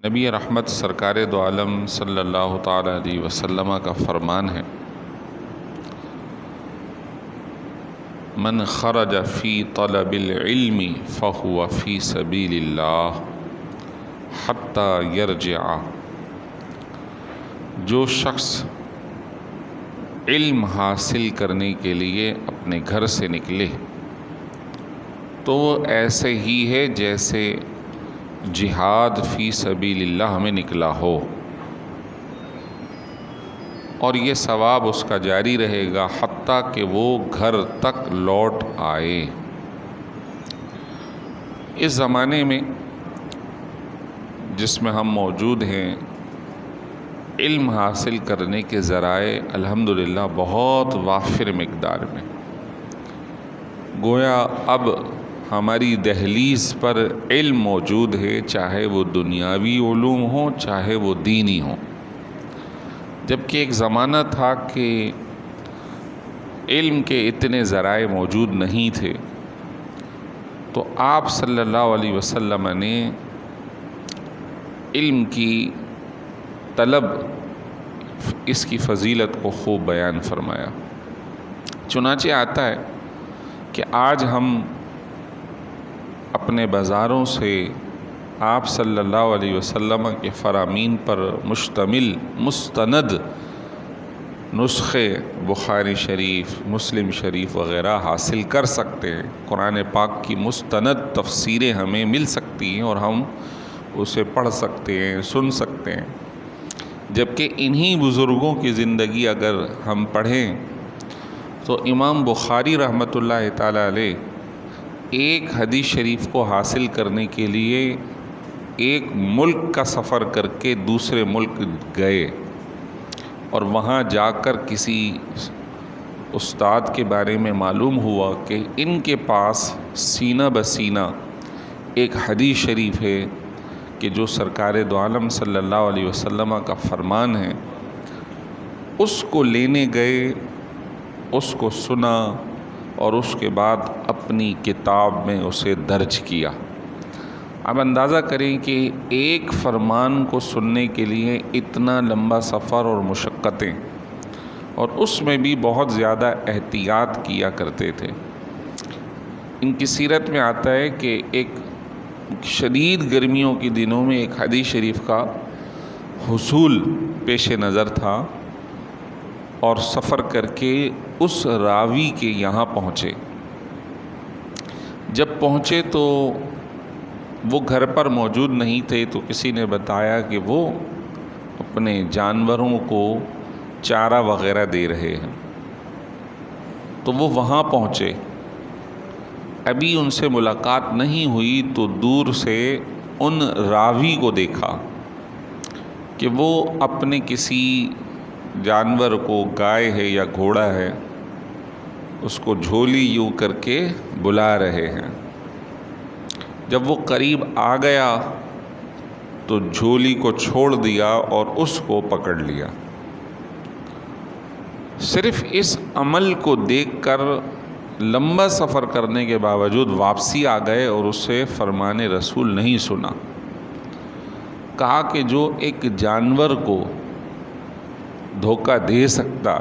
نبی رحمت سرکار دو عالم صلی اللہ تعالیٰ علیہ وسلم کا فرمان ہے، من خرج فی طلب العلم فہو فی سبیل اللہ حتی یرجع۔ جو شخص علم حاصل کرنے کے لیے اپنے گھر سے نکلے تو وہ ایسے ہی ہے جیسے جہاد فی سبیل اللہ میں نکلا ہو، اور یہ ثواب اس کا جاری رہے گا حتیٰ کہ وہ گھر تک لوٹ آئے۔ اس زمانے میں جس میں ہم موجود ہیں، علم حاصل کرنے کے ذرائع الحمدللہ بہت وافر مقدار میں، گویا اب ہماری دہلیز پر علم موجود ہے، چاہے وہ دنیاوی علوم ہوں چاہے وہ دینی ہوں۔ جبکہ ایک زمانہ تھا کہ علم کے اتنے ذرائع موجود نہیں تھے، تو آپ صلی اللہ علیہ وسلم نے علم کی طلب، اس کی فضیلت کو خوب بیان فرمایا۔ چنانچہ آتا ہے کہ آج ہم اپنے بازاروں سے آپ صلی اللہ علیہ وسلم کے فرامین پر مشتمل مستند نسخے بخاری شریف، مسلم شریف وغیرہ حاصل کر سکتے ہیں۔ قرآن پاک کی مستند تفسیریں ہمیں مل سکتی ہیں اور ہم اسے پڑھ سکتے ہیں، سن سکتے ہیں۔ جبکہ انہی بزرگوں کی زندگی اگر ہم پڑھیں تو امام بخاری رحمۃ اللہ تعالی علیہ ایک حدیث شریف کو حاصل کرنے کے لیے ایک ملک کا سفر کر کے دوسرے ملک گئے، اور وہاں جا کر کسی استاد کے بارے میں معلوم ہوا کہ ان کے پاس سینہ بسینہ ایک حدیث شریف ہے کہ جو سرکار دو عالم صلی اللہ علیہ وسلم کا فرمان ہے۔ اس کو لینے گئے، اس کو سنا اور اس کے بعد اپنی کتاب میں اسے درج کیا۔ اب اندازہ کریں کہ ایک فرمان کو سننے کے لیے اتنا لمبا سفر اور مشقتیں، اور اس میں بھی بہت زیادہ احتیاط کیا کرتے تھے۔ ان کی سیرت میں آتا ہے کہ ایک شدید گرمیوں کے دنوں میں ایک حدیث شریف کا حصول پیش نظر تھا، اور سفر کر کے اس راوی کے یہاں پہنچے۔ جب پہنچے تو وہ گھر پر موجود نہیں تھے، تو کسی نے بتایا کہ وہ اپنے جانوروں کو چارہ وغیرہ دے رہے ہیں۔ تو وہ وہاں پہنچے، ابھی ان سے ملاقات نہیں ہوئی تو دور سے ان راوی کو دیکھا کہ وہ اپنے کسی جانور کو، گائے ہے یا گھوڑا ہے، اس کو جھولی یوں کر کے بلا رہے ہیں۔ جب وہ قریب آ گیا تو جھولی کو چھوڑ دیا اور اس کو پکڑ لیا۔ صرف اس عمل کو دیکھ کر لمبا سفر کرنے کے باوجود واپسی آ گئے اور اسے فرمان رسول نہیں سنا۔ کہا کہ جو ایک جانور کو دھوکہ دے سکتا،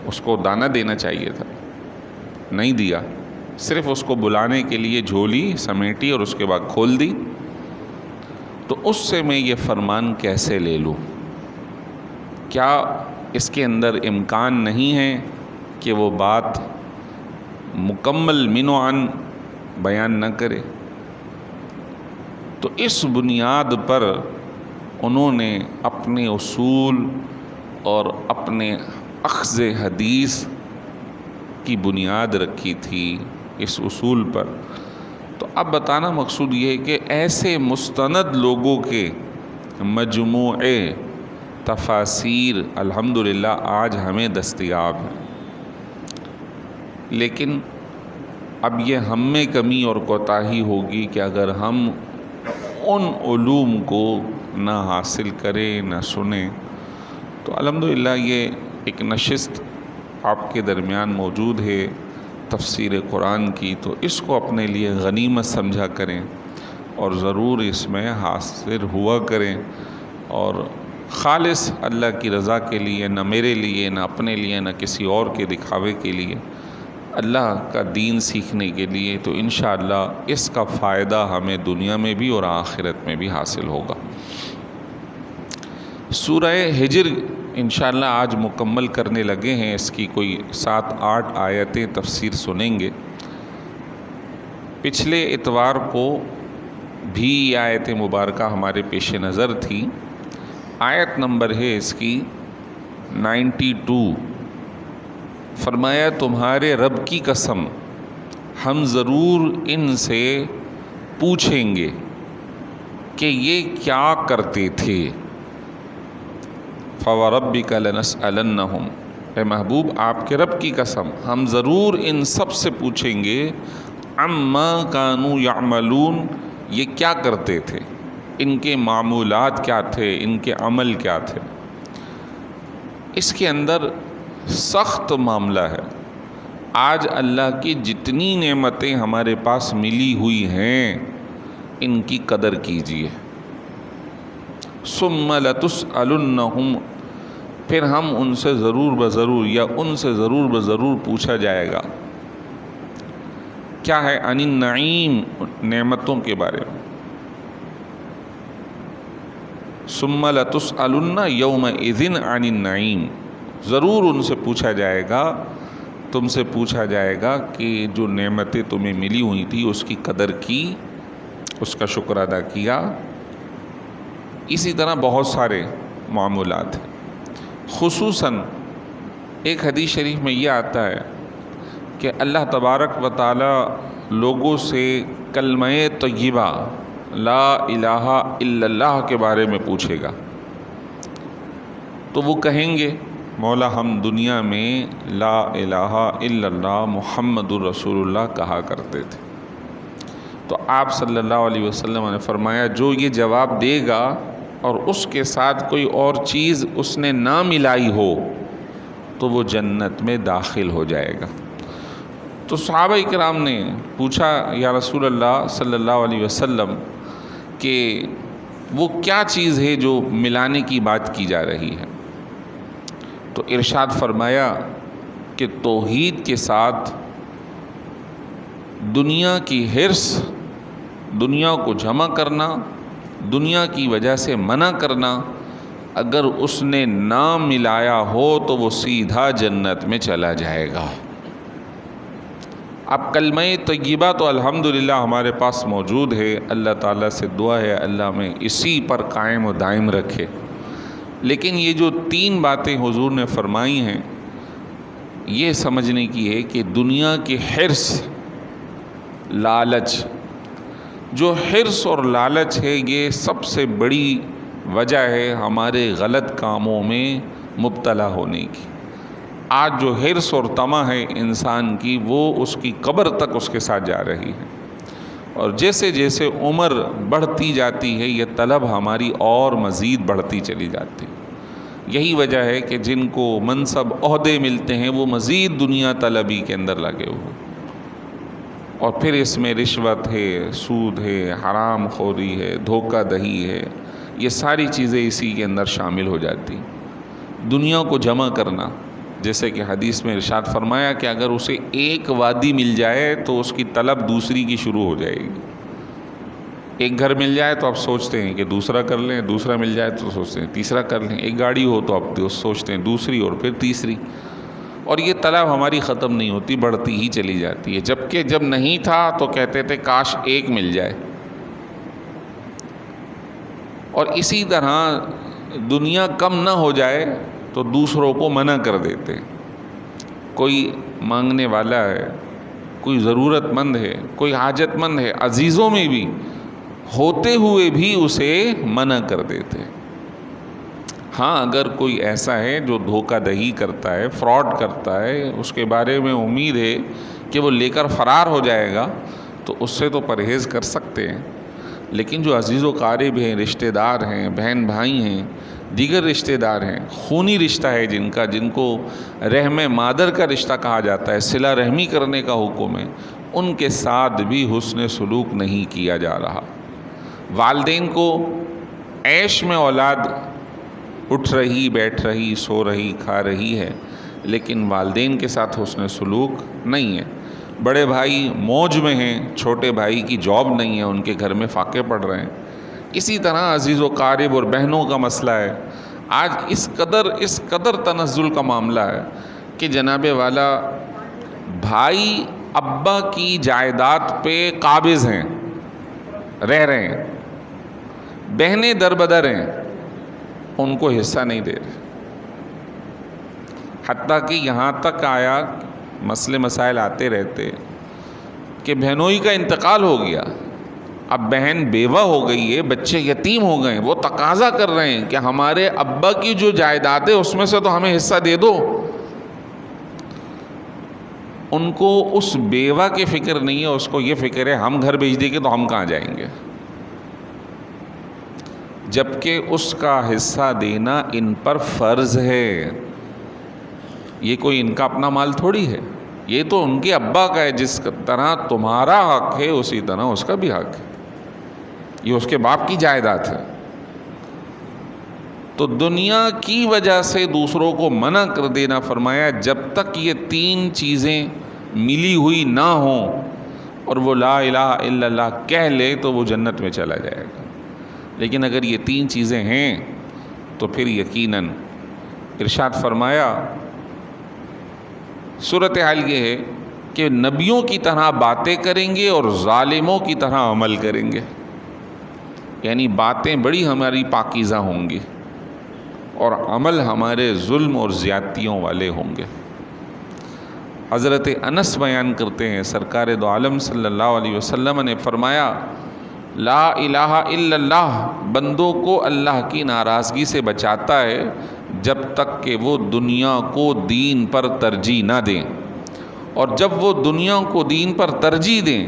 اس کو دانہ دینا چاہیے تھا، نہیں دیا، صرف اس کو بلانے کے لیے جھولی سمیٹی اور اس کے بعد کھول دی، تو اس سے میں یہ فرمان کیسے لے لوں؟ کیا اس کے اندر امکان نہیں ہے کہ وہ بات مکمل من و عن بیان نہ کرے؟ تو اس بنیاد پر انہوں نے اپنے اصول اور اپنے اخذ حدیث کی بنیاد رکھی تھی اس اصول پر۔ تو اب بتانا مقصود یہ ہے کہ ایسے مستند لوگوں کے مجموعے تفاسیر الحمدللہ آج ہمیں دستیاب ہیں، لیکن اب یہ ہم میں کمی اور کوتاہی ہوگی کہ اگر ہم ان علوم کو نہ حاصل کریں، نہ سنیں۔ تو الحمدللہ یہ ایک نشست آپ کے درمیان موجود ہے تفسیر قرآن کی، تو اس کو اپنے لیے غنیمت سمجھا کریں اور ضرور اس میں حاضر ہوا کریں، اور خالص اللہ کی رضا کے لیے، نہ میرے لیے، نہ اپنے لیے، نہ کسی اور کے دکھاوے کے لیے، اللہ کا دین سیکھنے کے لیے، تو انشاءاللہ اس کا فائدہ ہمیں دنیا میں بھی اور آخرت میں بھی حاصل ہوگا۔ سورہ ہجر انشاءاللہ آج مکمل کرنے لگے ہیں، اس کی کوئی 7-8 آیتیں تفسیر سنیں گے۔ پچھلے اتوار کو بھی یہ آیت مبارکہ ہمارے پیش نظر تھی۔ آیت نمبر ہے اس کی 92۔ فرمایا تمہارے رب کی قسم ہم ضرور ان سے پوچھیں گے کہ یہ کیا کرتے تھے۔ فَوَرَبِّكَ لَنَسْأَلَنَّهُمْ، اے محبوب آپ کے رب کی قسم ہم ضرور ان سب سے پوچھیں گے، عَمَّا كَانُوا يَعْمَلُونَ، یہ کیا کرتے تھے، ان کے معمولات کیا تھے، ان کے عمل کیا تھے۔ اس کے اندر سخت معاملہ ہے۔ آج اللہ کی جتنی نعمتیں ہمارے پاس ملی ہوئی ہیں ان کی قدر کیجیے۔ ثُمَّ لَتُسْأَلُنَّهُمْ، پھر ہم ان سے ضرور بضرور یا ان سے ضرور بضرور پوچھا جائے گا۔ کیا ہے؟ عن النعیم، نعمتوں کے بارے میں۔ ثُمَّ لَتُسْأَلُنَّ يَوْمَئِذٍ عَنِ النَّعِيمِ، ضرور ان سے پوچھا جائے گا، تم سے پوچھا جائے گا کہ جو نعمتیں تمہیں ملی ہوئی تھی اس کی قدر کی، اس کا شکر ادا کیا۔ اسی طرح بہت سارے معاملات ہیں۔ خصوصاً ایک حدیث شریف میں یہ آتا ہے کہ اللہ تبارک و تعالی لوگوں سے کلمہ طیبہ لا الہ الا اللہ کے بارے میں پوچھے گا، تو وہ کہیں گے مولا ہم دنیا میں لا الہ الا اللہ محمد الرسول اللہ کہا کرتے تھے۔ تو آپ صلی اللہ علیہ وسلم نے فرمایا جو یہ جواب دے گا اور اس کے ساتھ کوئی اور چیز اس نے نہ ملائی ہو تو وہ جنت میں داخل ہو جائے گا۔ تو صحابہ کرام نے پوچھا یا رسول اللہ صلی اللہ علیہ وسلم کہ وہ کیا چیز ہے جو ملانے کی بات کی جا رہی ہے؟ تو ارشاد فرمایا کہ توحید کے ساتھ دنیا کی حرص، دنیا کو جمع کرنا، دنیا کی وجہ سے منع کرنا، اگر اس نے نہ ملایا ہو تو وہ سیدھا جنت میں چلا جائے گا۔ اب کلمہ طیبہ تو الحمدللہ ہمارے پاس موجود ہے، اللہ تعالیٰ سے دعا ہے اللہ میں اسی پر قائم و دائم رکھے، لیکن یہ جو 3 باتیں حضور نے فرمائی ہیں یہ سمجھنے کی ہے کہ دنیا کی حرص، لالچ، جو حرص اور لالچ ہے یہ سب سے بڑی وجہ ہے ہمارے غلط کاموں میں مبتلا ہونے کی۔ آج جو حرص اور طمع ہے انسان کی وہ اس کی قبر تک اس کے ساتھ جا رہی ہے، اور جیسے جیسے عمر بڑھتی جاتی ہے یہ طلب ہماری اور مزید بڑھتی چلی جاتی ہے۔ یہی وجہ ہے کہ جن کو منصب عہدے ملتے ہیں وہ مزید دنیا طلبی کے اندر لگے ہوئے، اور پھر اس میں رشوت ہے، سود ہے، حرام خوری ہے، دھوکہ دہی ہے، یہ ساری چیزیں اسی کے اندر شامل ہو جاتی۔ دنیا کو جمع کرنا، جیسے کہ حدیث میں ارشاد فرمایا کہ اگر اسے ایک وادی مل جائے تو اس کی طلب دوسری کی شروع ہو جائے گی۔ ایک گھر مل جائے تو آپ سوچتے ہیں کہ دوسرا کر لیں، دوسرا مل جائے تو سوچتے ہیں تیسرا کر لیں، ایک گاڑی ہو تو آپ سوچتے ہیں دوسری اور پھر تیسری، اور یہ طلب ہماری ختم نہیں ہوتی، بڑھتی ہی چلی جاتی ہے۔ جبکہ جب نہیں تھا تو کہتے تھے کاش ایک مل جائے۔ اور اسی طرح دنیا کم نہ ہو جائے تو دوسروں کو منع کر دیتے۔ کوئی مانگنے والا ہے، کوئی ضرورت مند ہے، کوئی حاجت مند ہے، عزیزوں میں بھی ہوتے ہوئے بھی اسے منع کر دیتے۔ ہاں اگر کوئی ایسا ہے جو دھوکہ دہی کرتا ہے، فراڈ کرتا ہے، اس کے بارے میں امید ہے کہ وہ لے کر فرار ہو جائے گا تو اس سے تو پرہیز کر سکتے ہیں، لیکن جو عزیز و قارب ہیں، رشتہ دار ہیں، بہن بھائی ہیں، دیگر رشتہ دار ہیں، خونی رشتہ ہے جن کو رحم مادر کا رشتہ کہا جاتا ہے، صلہ رحمی کرنے کا حکم ہے، ان کے ساتھ بھی حسن سلوک نہیں کیا جا رہا۔ والدین کو عیش میں اولاد اٹھ رہی، بیٹھ رہی، سو رہی، کھا رہی ہے، لیکن والدین کے ساتھ حسن سلوک نہیں ہے۔ بڑے بھائی موج میں ہیں، چھوٹے بھائی کی جاب نہیں ہے، ان کے گھر میں فاقے پڑ رہے ہیں۔ اسی طرح عزیز و قارب اور بہنوں کا مسئلہ ہے۔ آج اس قدر تنزل کا معاملہ ہے کہ جناب والا بھائی ابا کی جائیداد پہ قابض ہیں، رہ رہے ہیں، بہنیں دربدر ہیں، ان کو حصہ نہیں دے رہے۔ حتیٰ کہ یہاں تک آیا، مسئلے مسائل آتے رہتے کہ بہنوئی کا انتقال ہو گیا، اب بہن بیوہ ہو گئی ہے، بچے یتیم ہو گئے ہیں، وہ تقاضا کر رہے ہیں کہ ہمارے ابا کی جو جائیداد ہے اس میں سے تو ہمیں حصہ دے دو۔ ان کو اس بیوہ کی فکر نہیں ہے، اس کو یہ فکر ہے ہم گھر بھیج دیں گے تو ہم کہاں جائیں گے، جبکہ اس کا حصہ دینا ان پر فرض ہے۔ یہ کوئی ان کا اپنا مال تھوڑی ہے، یہ تو ان کے ابا کا ہے۔ جس طرح تمہارا حق ہے اسی طرح اس کا بھی حق ہے، یہ اس کے باپ کی جائیداد ہے۔ تو دنیا کی وجہ سے دوسروں کو منع کر دینا، فرمایا جب تک یہ 3 چیزیں ملی ہوئی نہ ہوں اور وہ لا الہ الا اللہ کہہ لے تو وہ جنت میں چلا جائے گا، لیکن اگر یہ 3 چیزیں ہیں تو پھر یقیناً ارشاد فرمایا صورتحال یہ ہے کہ نبیوں کی طرح باتیں کریں گے اور ظالموں کی طرح عمل کریں گے، یعنی باتیں بڑی ہماری پاکیزہ ہوں گی اور عمل ہمارے ظلم اور زیادتیوں والے ہوں گے۔ حضرت انس بیان کرتے ہیں سرکار دو عالم صلی اللہ علیہ وسلم نے فرمایا لا الہ الا اللہ بندوں کو اللہ کی ناراضگی سے بچاتا ہے جب تک کہ وہ دنیا کو دین پر ترجیح نہ دیں، اور جب وہ دنیا کو دین پر ترجیح دیں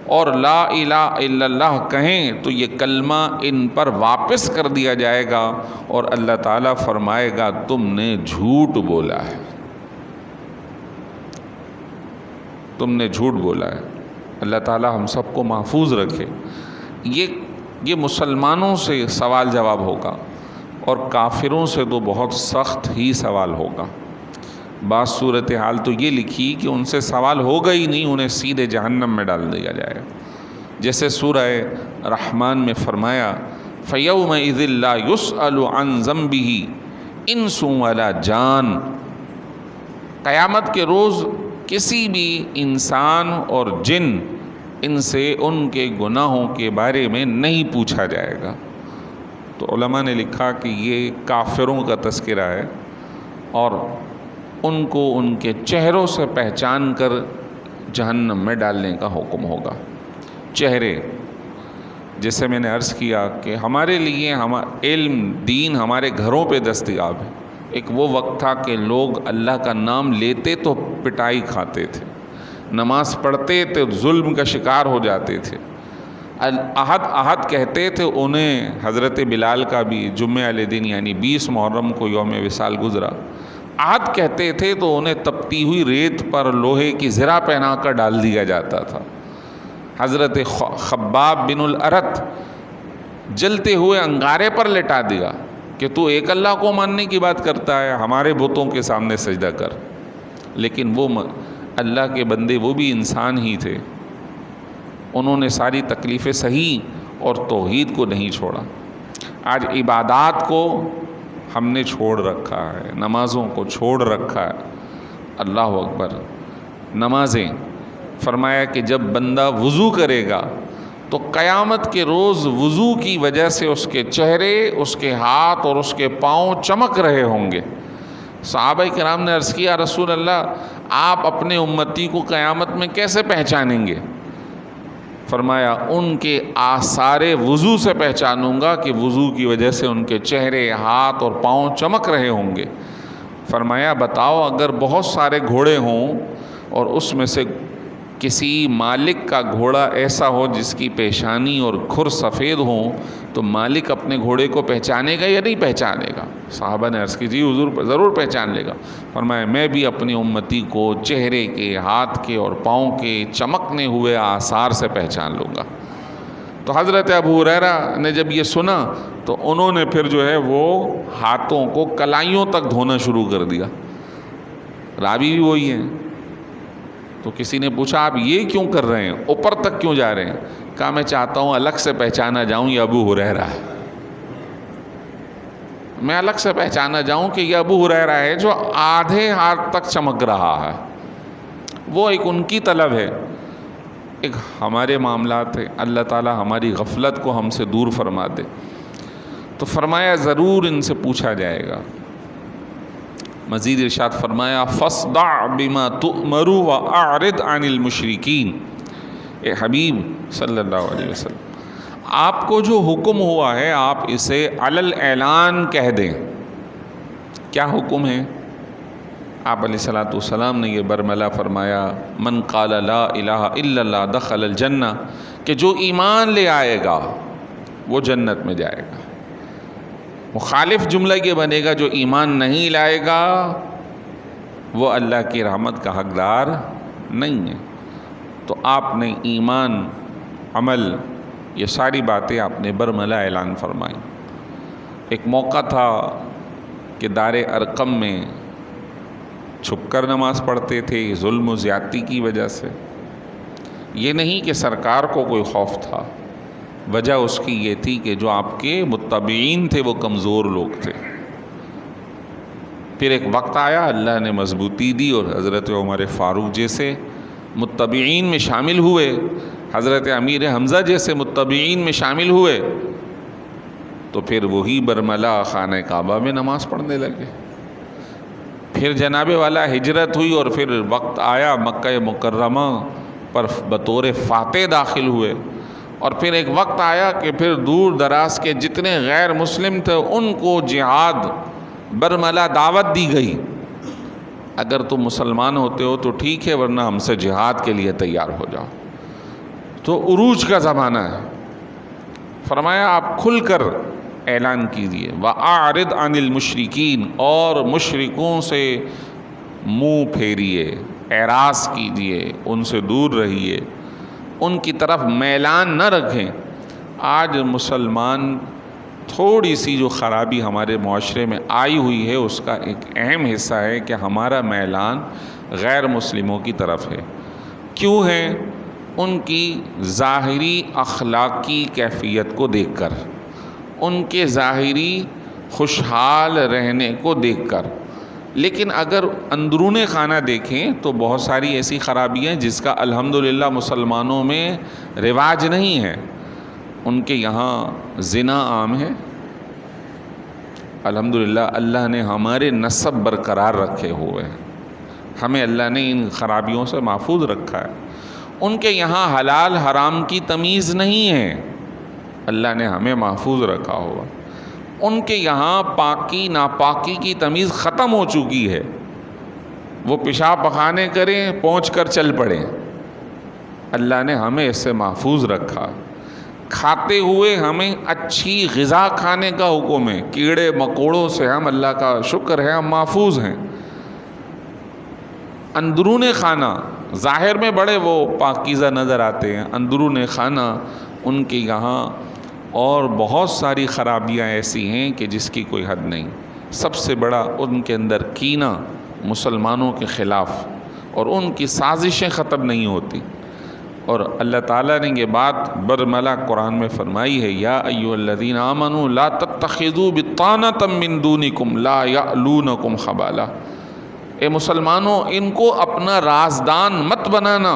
اور لا الہ الا اللہ کہیں تو یہ کلمہ ان پر واپس کر دیا جائے گا اور اللہ تعالیٰ فرمائے گا تم نے جھوٹ بولا ہے، تم نے جھوٹ بولا ہے۔ اللہ تعالیٰ ہم سب کو محفوظ رکھے۔ یہ مسلمانوں سے سوال جواب ہوگا اور کافروں سے تو بہت سخت ہی سوال ہوگا۔ بعض صورتحال تو یہ لکھی کہ ان سے سوال ہوگا ہی نہیں، انہیں سیدھے جہنم میں ڈال دیا جائے گا، جیسے سورہ رحمان میں فرمایا فَيَوْمَئِذٍ لَا يُسْأَلُ عَنْ ذَنْبِهِ إِنسٌ وَلَا جان۔ قیامت کے روز کسی بھی انسان اور جن ان سے ان کے گناہوں کے بارے میں نہیں پوچھا جائے گا۔ تو علماء نے لکھا کہ یہ کافروں کا تذکرہ ہے اور ان کو ان کے چہروں سے پہچان کر جہنم میں ڈالنے کا حکم ہوگا۔ چہرے، جیسے میں نے عرض کیا کہ ہمارے لیے علم دین ہمارے گھروں پہ دستیاب ہے۔ ایک وہ وقت تھا کہ لوگ اللہ کا نام لیتے تو پٹائی کھاتے تھے، نماز پڑھتے تو ظلم کا شکار ہو جاتے تھے، احد کہتے تھے انہیں، حضرت بلال کا بھی جمعہ والے دن یعنی 20 محرم کو یوم وصال گزرا، احد کہتے تھے تو انہیں تپتی ہوئی ریت پر لوہے کی زرہ پہنا کر ڈال دیا جاتا تھا۔ حضرت خباب بن الارت جلتے ہوئے انگارے پر لٹا دیا کہ تو ایک اللہ کو ماننے کی بات کرتا ہے، ہمارے بتوں کے سامنے سجدہ کر۔ لیکن وہ اللہ کے بندے وہ بھی انسان ہی تھے، انہوں نے ساری تکلیفیں سہی اور توحید کو نہیں چھوڑا۔ آج عبادات کو ہم نے چھوڑ رکھا ہے، نمازوں کو چھوڑ رکھا ہے۔ اللہ اکبر، نمازیں فرمایا کہ جب بندہ وضو کرے گا تو قیامت کے روز وضو کی وجہ سے اس کے چہرے، اس کے ہاتھ اور اس کے پاؤں چمک رہے ہوں گے۔ صحابہ کرام نے عرض کیا رسول اللہ آپ اپنے امتی کو قیامت میں کیسے پہچانیں گے؟ فرمایا ان کے آثار وضو سے پہچانوں گا کہ وضو کی وجہ سے ان کے چہرے، ہاتھ اور پاؤں چمک رہے ہوں گے۔ فرمایا بتاؤ اگر بہت سارے گھوڑے ہوں اور اس میں سے کسی مالک کا گھوڑا ایسا ہو جس کی پیشانی اور کھر سفید ہوں تو مالک اپنے گھوڑے کو پہچانے گا یا نہیں پہچانے گا؟ صحابہ نے عرض کی جی حضور ضرور پہچان لے گا۔ فرمایا میں بھی اپنی امتی کو چہرے کے، ہاتھ کے اور پاؤں کے چمکنے ہوئے آثار سے پہچان لوں گا۔ تو حضرت ابو ہریرہ نے جب یہ سنا تو انہوں نے پھر جو ہے وہ ہاتھوں کو کلائیوں تک دھونا شروع کر دیا. راوی بھی وہی ہیں. تو کسی نے پوچھا آپ یہ کیوں کر رہے ہیں, اوپر تک کیوں جا رہے ہیں؟ کہا میں چاہتا ہوں الگ سے پہچانا جاؤں یہ ابو ہریرہ ہے. میں الگ سے پہچانا جاؤں کہ یہ ابو ہریرہ ہے جو آدھے ہاتھ تک چمک رہا ہے. وہ ایک ان کی طلب ہے, ایک ہمارے معاملات ہے. اللہ تعالیٰ ہماری غفلت کو ہم سے دور فرما دے. تو فرمایا ضرور ان سے پوچھا جائے گا. مزید ارشاد فرمایا فاصدع بما تؤمر واعرض عن المشرکین. اے حبیب صلی اللہ علیہ وسلم, آپ کو جو حکم ہوا ہے آپ اسے علی الاعلان کہہ دیں. کیا حکم ہے؟ آپ علیہ الصلوۃ والسلام نے یہ برملا فرمایا من قال لا الہ الا اللہ دخل الجنہ, کہ جو ایمان لے آئے گا وہ جنت میں جائے گا. مخالف جملہ یہ بنے گا جو ایمان نہیں لائے گا وہ اللہ کی رحمت کا حقدار نہیں ہے. تو آپ نے ایمان, عمل, یہ ساری باتیں آپ نے برملا اعلان فرمائیں. ایک موقع تھا کہ دار ارقم میں چھپ کر نماز پڑھتے تھے ظلم و زیادتی کی وجہ سے. یہ نہیں کہ سرکار کو کوئی خوف تھا, وجہ اس کی یہ تھی کہ جو آپ کے متبعین تھے وہ کمزور لوگ تھے. پھر ایک وقت آیا اللہ نے مضبوطی دی اور حضرت عمر فاروق جیسے متبعین میں شامل ہوئے, حضرت امیر حمزہ جیسے متبعین میں شامل ہوئے, تو پھر وہی برملا خانہ کعبہ میں نماز پڑھنے لگے. پھر جناب والا ہجرت ہوئی اور پھر وقت آیا مکہ مکرمہ پر بطور فاتح داخل ہوئے. اور پھر ایک وقت آیا کہ پھر دور دراز کے جتنے غیر مسلم تھے ان کو جہاد برملا دعوت دی گئی. اگر تم مسلمان ہوتے ہو تو ٹھیک ہے, ورنہ ہم سے جہاد کے لیے تیار ہو جاؤ. تو عروج کا زمانہ ہے. فرمایا آپ کھل کر اعلان کیجئے وَأَعْرِضْ عَنِ الْمُشْرِكِينَ, اور مشرکوں سے منہ پھیریے, اعراض کیجئے, ان سے دور رہیے, ان کی طرف میلان نہ رکھیں. آج مسلمان تھوڑی سی جو خرابی ہمارے معاشرے میں آئی ہوئی ہے اس کا ایک اہم حصہ ہے کہ ہمارا میلان غیر مسلموں کی طرف ہے. کیوں ہے؟ ان کی ظاہری اخلاقی کیفیت کو دیکھ کر, ان کے ظاہری خوشحال رہنے کو دیکھ کر. لیکن اگر اندرون خانہ دیکھیں تو بہت ساری ایسی خرابیاں جس کا الحمدللہ مسلمانوں میں رواج نہیں ہے. ان کے یہاں زنا عام ہے. الحمدللہ اللہ نے ہمارے نسب برقرار رکھے ہوئے ہیں, ہمیں اللہ نے ان خرابیوں سے محفوظ رکھا ہے. ان کے یہاں حلال حرام کی تمیز نہیں ہے, اللہ نے ہمیں محفوظ رکھا ہوا. ان کے یہاں پاکی ناپاکی کی تمیز ختم ہو چکی ہے. وہ پیشاب پخانے کریں پہنچ کر چل پڑیں, اللہ نے ہمیں اس سے محفوظ رکھا. کھاتے ہوئے ہمیں اچھی غذا کھانے کا حکم ہے. کیڑے مکوڑوں سے ہم, اللہ کا شکر ہے, ہم محفوظ ہیں. اندرون خانہ ظاہر میں بڑے وہ پاکیزہ نظر آتے ہیں, اندرون خانہ ان کے یہاں اور بہت ساری خرابیاں ایسی ہیں کہ جس کی کوئی حد نہیں. سب سے بڑا ان کے اندر کینہ مسلمانوں کے خلاف, اور ان کی سازشیں ختم نہیں ہوتی. اور اللہ تعالیٰ نے یہ بات برملا قرآن میں فرمائی ہے, یا ایھا الذین آمنوا لا تتخذوا بطانۃ من دونکم لا یألونکم خبالا. اے مسلمانوں, ان کو اپنا رازدان مت بنانا,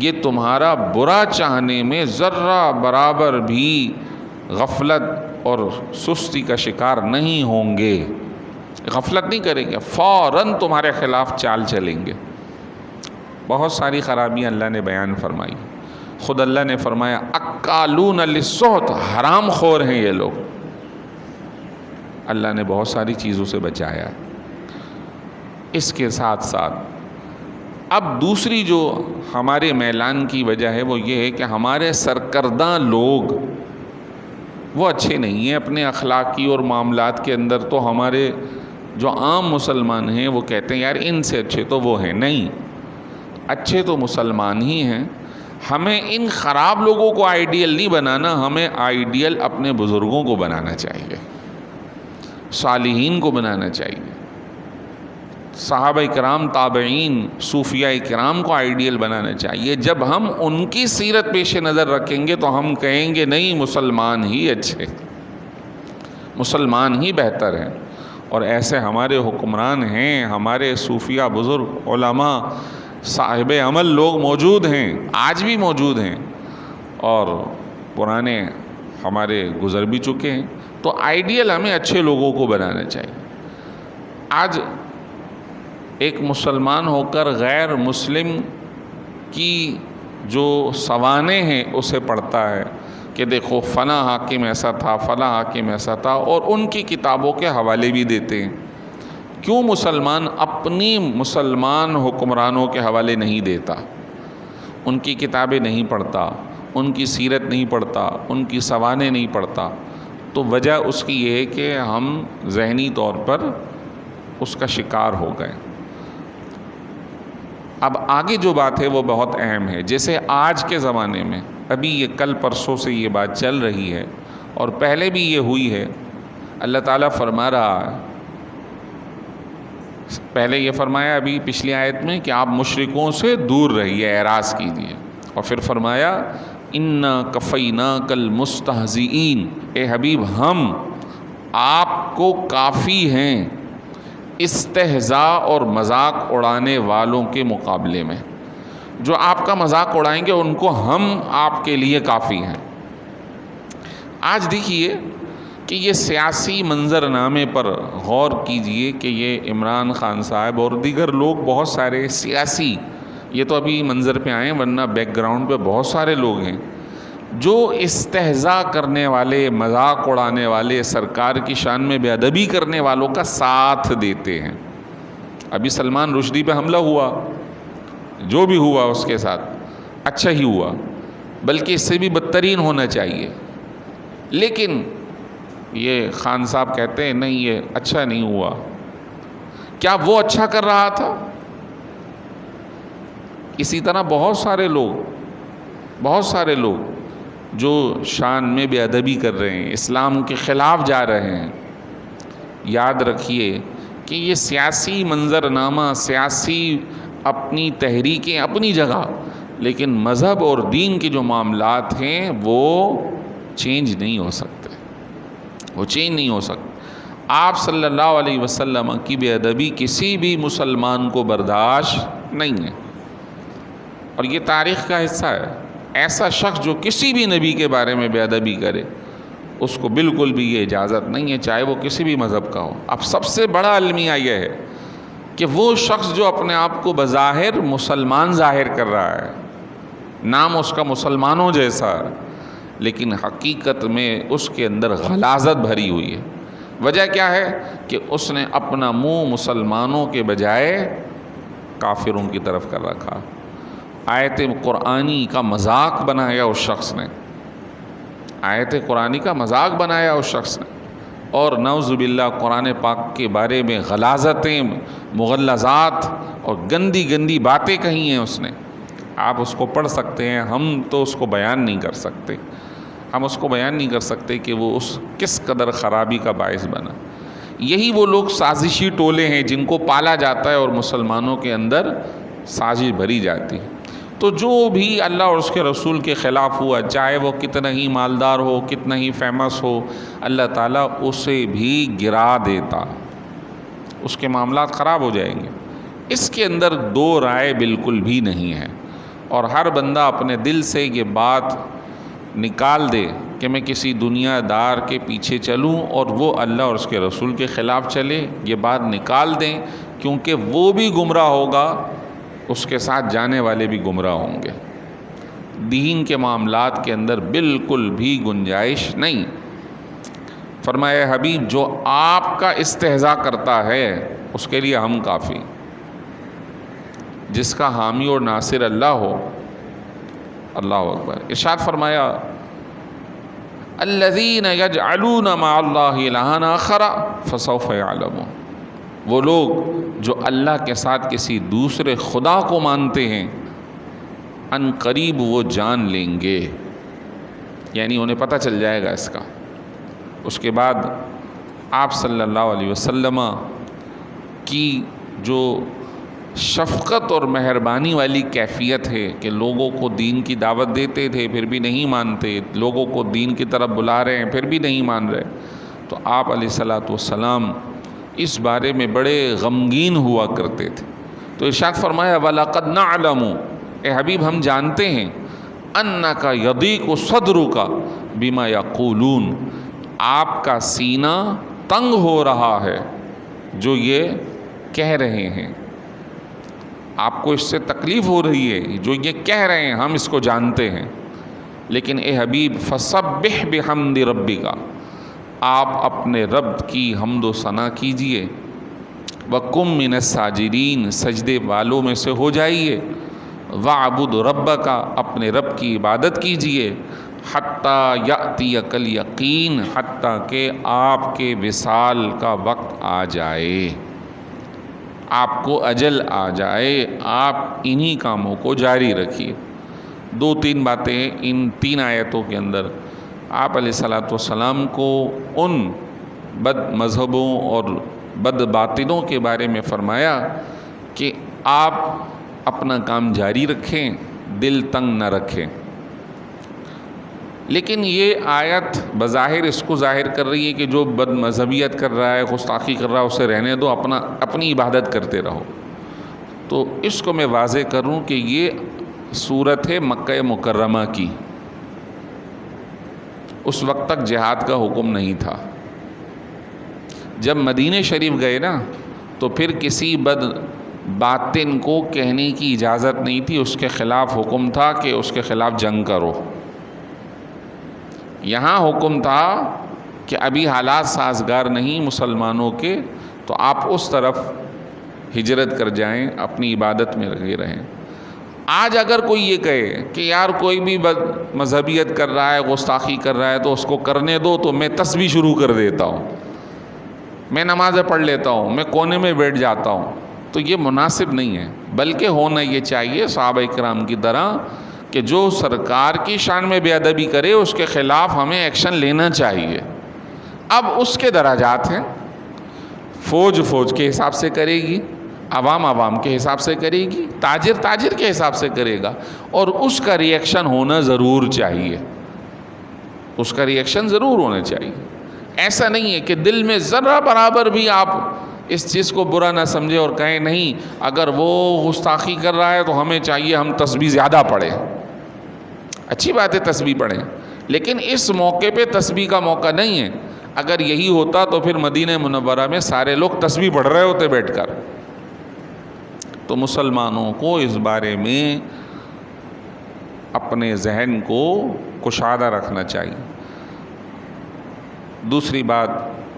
یہ تمہارا برا چاہنے میں ذرہ برابر بھی غفلت اور سستی کا شکار نہیں ہوں گے. غفلت نہیں کریں گے, فوراً تمہارے خلاف چال چلیں گے. بہت ساری خرابیاں اللہ نے بیان فرمائی. خود اللہ نے فرمایا اکالون للسحت, حرام خور ہیں یہ لوگ. اللہ نے بہت ساری چیزوں سے بچایا. اس کے ساتھ ساتھ اب دوسری جو ہمارے میلان کی وجہ ہے وہ یہ ہے کہ ہمارے سرکردہ لوگ وہ اچھے نہیں ہیں اپنے اخلاقی اور معاملات کے اندر. تو ہمارے جو عام مسلمان ہیں وہ کہتے ہیں یار ان سے اچھے تو وہ ہیں. نہیں, اچھے تو مسلمان ہی ہیں, ہمیں ان خراب لوگوں کو آئیڈیل نہیں بنانا، ہمیں آئیڈیل اپنے بزرگوں کو بنانا چاہیے، صالحین کو بنانا چاہیے، صحابہ کرام، تابعین، صوفیاء کرام کو آئیڈیل بنانا چاہیے۔ جب ہم ان کی سیرت پیش نظر رکھیں گے تو ہم کہیں گے نہیں، مسلمان ہی اچھے، مسلمان ہی بہتر ہیں۔ اور ایسے ہمارے حکمران ہیں، ہمارے صوفیاء بزرگ، علماء، صاحب عمل لوگ موجود ہیں، آج بھی موجود ہیں، اور پرانے ہمارے گزر بھی چکے ہیں۔ تو آئیڈیل ہمیں اچھے لوگوں کو بنانا چاہیے۔ آج ایک مسلمان ہو کر غیر مسلم کی جو سوانح ہیں اسے پڑھتا ہے کہ دیکھو فلاں حاکم ایسا تھا، فلاں حاکم ایسا تھا، اور ان کی کتابوں کے حوالے بھی دیتے ہیں۔ کیوں مسلمان اپنی مسلمان حکمرانوں کے حوالے نہیں دیتا، ان کی کتابیں نہیں پڑھتا، ان کی سیرت نہیں پڑھتا، ان کی سوانح نہیں پڑھتا؟ تو وجہ اس کی یہ ہے کہ ہم ذہنی طور پر اس کا شکار ہو گئے۔ اب آگے جو بات ہے وہ بہت اہم ہے۔ جیسے آج کے زمانے میں، ابھی یہ کل پرسوں سے یہ بات چل رہی ہے اور پہلے بھی یہ ہوئی ہے، اللہ تعالیٰ فرما رہا ہے، پہلے یہ فرمایا ابھی پچھلی آیت میں کہ آپ مشرکوں سے دور رہیے، اعراض کیجیے، اور پھر فرمایا اِنَّا كَفَيْنَاكَ الْمُسْتَهْزِئِينَ، اے حبیب ہم آپ کو کافی ہیں استہزاء اور مذاق اڑانے والوں کے مقابلے میں۔ جو آپ کا مذاق اڑائیں گے ان کو ہم آپ کے لیے کافی ہیں۔ آج دیکھیے کہ یہ سیاسی منظرنامے پر غور کیجئے کہ یہ عمران خان صاحب اور دیگر لوگ بہت سارے سیاسی، یہ تو ابھی منظر پہ آئے ہیں ورنہ بیک گراؤنڈ پہ بہت سارے لوگ ہیں جو استہزاء کرنے والے، مذاق اڑانے والے، سرکار کی شان میں بے ادبی کرنے والوں کا ساتھ دیتے ہیں۔ ابھی سلمان رشدی پہ حملہ ہوا، جو بھی ہوا اس کے ساتھ اچھا ہی ہوا، بلکہ اس سے بھی بدترین ہونا چاہیے، لیکن یہ خان صاحب کہتے ہیں نہیں یہ اچھا نہیں ہوا۔ کیا وہ اچھا کر رہا تھا؟ اسی طرح بہت سارے لوگ جو شان میں بے ادبی کر رہے ہیں، اسلام کے خلاف جا رہے ہیں۔ یاد رکھیے کہ یہ سیاسی منظرنامہ، سیاسی اپنی تحریکیں اپنی جگہ، لیکن مذہب اور دین کے جو معاملات ہیں وہ چینج نہیں ہو سکتے، وہ چینج نہیں ہو سکتے۔ آپ صلی اللہ علیہ وسلم کی بے ادبی کسی بھی مسلمان کو برداشت نہیں ہے، اور یہ تاریخ کا حصہ ہے۔ ایسا شخص جو کسی بھی نبی کے بارے میں بے ادبی کرے اس کو بالکل بھی یہ اجازت نہیں ہے، چاہے وہ کسی بھی مذہب کا ہو۔ اب سب سے بڑا المیہ یہ ہے کہ وہ شخص جو اپنے آپ کو بظاہر مسلمان ظاہر کر رہا ہے، نام اس کا مسلمانوں جیسا، لیکن حقیقت میں اس کے اندر غلاظت بھری ہوئی ہے۔ وجہ کیا ہے کہ اس نے اپنا منہ مسلمانوں کے بجائے کافروں کی طرف کر رکھا۔ آیت قرآنی کا مذاق بنایا اس شخص نے، آیت قرآنی کا مذاق بنایا اس شخص نے، اور نعوذ باللہ قرآن پاک کے بارے میں غلاظتیں، مغلظات اور گندی گندی باتیں کہی ہیں اس نے۔ آپ اس کو پڑھ سکتے ہیں، ہم تو اس کو بیان نہیں کر سکتے، ہم اس کو بیان نہیں کر سکتے کہ وہ اس کس قدر خرابی کا باعث بنا۔ یہی وہ لوگ سازشی ٹولے ہیں جن کو پالا جاتا ہے اور مسلمانوں کے اندر سازش بھری جاتی ہے۔ تو جو بھی اللہ اور اس کے رسول کے خلاف ہوا، چاہے وہ کتنا ہی مالدار ہو، کتنا ہی فیمس ہو، اللہ تعالیٰ اسے بھی گرا دیتا، اس کے معاملات خراب ہو جائیں گے۔ اس کے اندر دو رائے بالکل بھی نہیں ہے، اور ہر بندہ اپنے دل سے یہ بات نکال دے کہ میں کسی دنیا دار کے پیچھے چلوں اور وہ اللہ اور اس کے رسول کے خلاف چلے، یہ بات نکال دیں، کیونکہ وہ بھی گمراہ ہوگا، اس کے ساتھ جانے والے بھی گمراہ ہوں گے۔ دین کے معاملات کے اندر بالکل بھی گنجائش نہیں۔ فرمایا حبیب جو آپ کا استہزاء کرتا ہے اس کے لیے ہم کافی، جس کا حامی اور ناصر اللہ ہو۔ اللہ اکبر۔ ارشاد فرمایا الذین یجعلون مع اللہ الہا آخر فسوف یعلمون، وہ لوگ جو اللہ کے ساتھ کسی دوسرے خدا کو مانتے ہیں، ان قریب وہ جان لیں گے، یعنی انہیں پتہ چل جائے گا اس کا۔ اس کے بعد آپ صلی اللہ علیہ وسلم کی جو شفقت اور مہربانی والی کیفیت ہے کہ لوگوں کو دین کی دعوت دیتے تھے پھر بھی نہیں مانتے، لوگوں کو دین کی طرف بلا رہے ہیں پھر بھی نہیں مان رہے، تو آپ علیہ الصلوۃ والسلام اس بارے میں بڑے غمگین ہوا کرتے تھے۔ تو ارشاد فرمایا وَلَقَدْ نَعْلَمُ، اے حبیب ہم جانتے ہیں، أَنَّكَ يَضِيقُ صَدْرُكَ بِمَا يَقُولُونَ، آپ کا سینہ تنگ ہو رہا ہے جو یہ کہہ رہے ہیں، آپ کو اس سے تکلیف ہو رہی ہے جو یہ کہہ رہے ہیں، ہم اس کو جانتے ہیں، لیکن اے حبیب فَسَبِّحْ بِحَمْدِ رَبِّكَ، آپ اپنے رب کی حمد و ثنا کیجئے، وَقُم مِّنَ السَّاجِدِينَ، سجدے والوں میں سے ہو جائیے، وَاعْبُدْ رَبَّكَ، اپنے رب کی عبادت کیجئے، حَتَّى يَأْتِيَكَ الْيَقِينُ، حتیٰ کہ آپ کے وصال کا وقت آ جائے، آپ کو اجل آ جائے، آپ انہی کاموں کو جاری رکھیے۔ دو تین باتیں ان تین آیتوں کے اندر آپ علیہ الصلوۃ والسلام کو ان بد مذہبوں اور بد باطنوں کے بارے میں فرمایا کہ آپ اپنا کام جاری رکھیں، دل تنگ نہ رکھیں۔ لیکن یہ آیت بظاہر اس کو ظاہر کر رہی ہے کہ جو بد مذہبیت کر رہا ہے، گستاخی کر رہا ہے، اسے رہنے دو، اپنی عبادت کرتے رہو۔ تو اس کو میں واضح کروں کہ یہ صورت ہے مکہ مکرمہ کی، اس وقت تک جہاد کا حکم نہیں تھا۔ جب مدینہ شریف گئے نا تو پھر کسی بد باطن کو کہنے کی اجازت نہیں تھی، اس کے خلاف حکم تھا کہ اس کے خلاف جنگ کرو۔ یہاں حکم تھا کہ ابھی حالات سازگار نہیں مسلمانوں کے، تو آپ اس طرف ہجرت کر جائیں، اپنی عبادت میں لگے رہیں۔ آج اگر کوئی یہ کہے کہ یار کوئی بھی بد مذہبیت کر رہا ہے، گستاخی کر رہا ہے تو اس کو کرنے دو، تو میں تسبیح شروع کر دیتا ہوں، میں نمازیں پڑھ لیتا ہوں، میں کونے میں بیٹھ جاتا ہوں، تو یہ مناسب نہیں ہے۔ بلکہ ہونا یہ چاہیے صحابہ کرام کی طرح کہ جو سرکار کی شان میں بے ادبی کرے اس کے خلاف ہمیں ایکشن لینا چاہیے۔ اب اس کے درجات ہیں، فوج کے حساب سے کرے گی، عوام کے حساب سے کرے گی، تاجر کے حساب سے کرے گا، اور اس کا ری ایکشن ہونا ضرور چاہیے، اس کا ری ایکشن ضرور ہونا چاہیے۔ ایسا نہیں ہے کہ دل میں ذرہ برابر بھی آپ اس چیز کو برا نہ سمجھے اور کہیں نہیں اگر وہ گستاخی کر رہا ہے تو ہمیں چاہیے ہم تسبیح زیادہ پڑھیں۔ اچھی بات ہے تسبیح پڑھیں، لیکن اس موقع پہ تسبیح کا موقع نہیں ہے۔ اگر یہی ہوتا تو پھر مدینہ منورہ میں سارے لوگ تسبیح پڑھ رہے ہوتے بیٹھ کر۔ تو مسلمانوں کو اس بارے میں اپنے ذہن کو کشادہ رکھنا چاہیے۔ دوسری بات،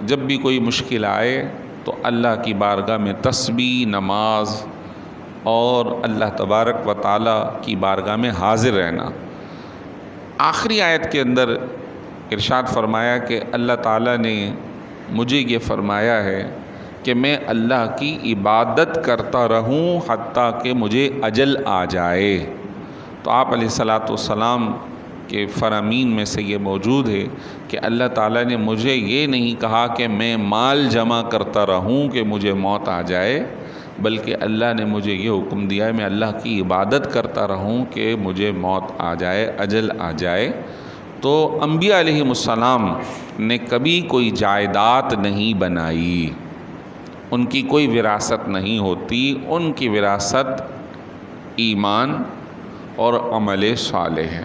جب بھی کوئی مشکل آئے تو اللہ کی بارگاہ میں تسبیح، نماز اور اللہ تبارک و تعالیٰ کی بارگاہ میں حاضر رہنا۔ آخری آیت کے اندر ارشاد فرمایا کہ اللہ تعالیٰ نے مجھے یہ فرمایا ہے کہ میں اللہ کی عبادت کرتا رہوں حتیٰ کہ مجھے اجل آ جائے۔ تو آپ علیہ الصلوۃ والسلام کے فرامین میں سے یہ موجود ہے کہ اللہ تعالیٰ نے مجھے یہ نہیں کہا کہ میں مال جمع کرتا رہوں کہ مجھے موت آ جائے، بلکہ اللہ نے مجھے یہ حکم دیا ہے میں اللہ کی عبادت کرتا رہوں کہ مجھے موت آ جائے، اجل آ جائے۔ تو انبیاء علیہم السلام نے کبھی کوئی جائیداد نہیں بنائی، ان کی کوئی وراثت نہیں ہوتی، ان کی وراثت ایمان اور عمل صالح ہے۔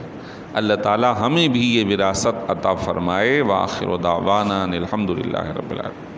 اللہ تعالی ہمیں بھی یہ وراثت عطا فرمائے۔ وآخر دعوانا الحمد للہ رب العالمین۔